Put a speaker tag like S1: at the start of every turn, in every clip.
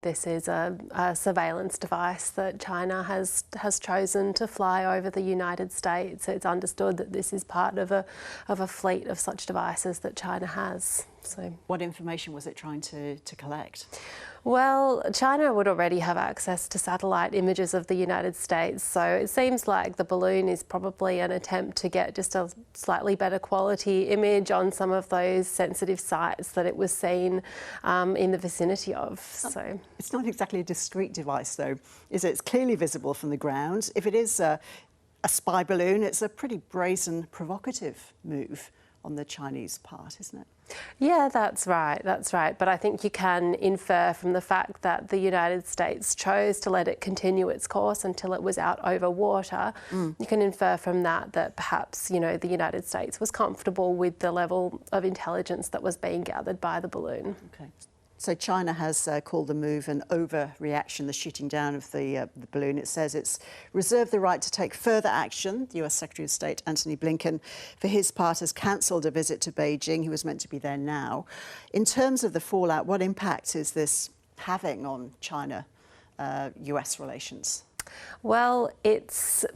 S1: This is a surveillance device that China has chosen to fly over the United States. It's understood that this is part of a fleet of such devices that China has. So,
S2: what information was it trying to collect?
S1: Well, China would already have access to satellite images of the United States, so it seems like the balloon is probably an attempt to get just a slightly better quality image on some of those sensitive sites that it was seen in the vicinity of. So
S2: it's not exactly a discreet device, though, is it? It's clearly visible from the ground. If it is a spy balloon, it's a pretty brazen, provocative move on the Chinese part, isn't it?
S1: Yeah, that's right. But I think you can infer from the fact that the United States chose to let it continue its course until it was out over water. You can infer from that that perhaps, the United States was comfortable with the level of intelligence that was being gathered by the balloon.
S2: Okay. So China has called the move an overreaction, the shooting down of the balloon. It says it's reserved the right to take further action. The US Secretary of State Antony Blinken, for his part, has cancelled a visit to Beijing. He was meant to be there now. In terms of the fallout, what impact is this having on China-US relations?
S1: Well, it's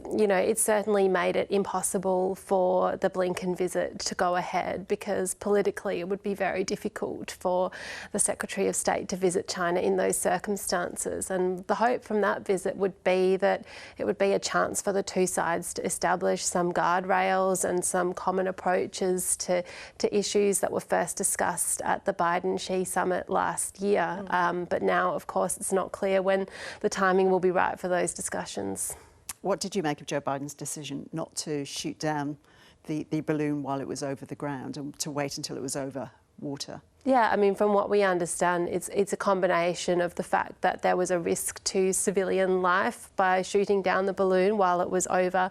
S1: certainly made it impossible for the Blinken visit to go ahead, because politically it would be very difficult for the Secretary of State to visit China in those circumstances. And the hope from that visit would be that it would be a chance for the two sides to establish some guardrails and some common approaches to issues that were first discussed at the Biden-Xi summit last year. But now, of course, it's not clear when the timing will be right for those discussions.
S2: What did you make of Joe Biden's decision not to shoot down the balloon while it was over the ground and to wait until it was over water?
S1: Yeah, I mean, from what we understand, it's a combination of the fact that there was a risk to civilian life by shooting down the balloon while it was over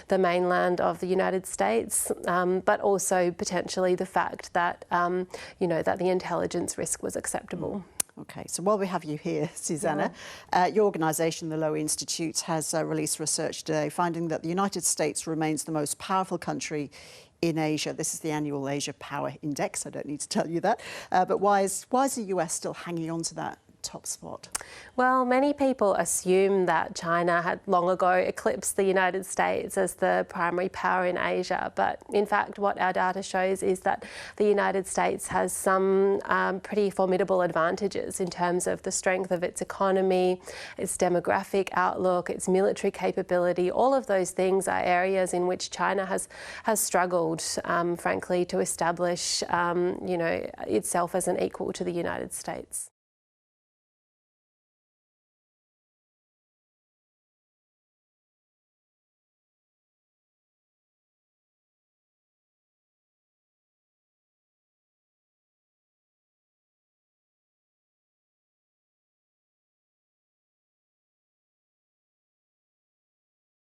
S1: the mainland of the United States, but also potentially the fact that, that the intelligence risk was acceptable.
S2: OK, so while we have you here, Sussanah, your organisation, the Lowy Institute, has released research today finding that the United States remains the most powerful country in Asia. This is the annual Asia Power Index. I don't need to tell you that. But why is the US still hanging on to that top spot?
S1: Well, many people assume that China had long ago eclipsed the United States as the primary power in Asia, but in fact what our data shows is that the United States has some pretty formidable advantages in terms of the strength of its economy, its demographic outlook, its military capability. All of those things are areas in which China has struggled, frankly, to establish itself as an equal to the United States.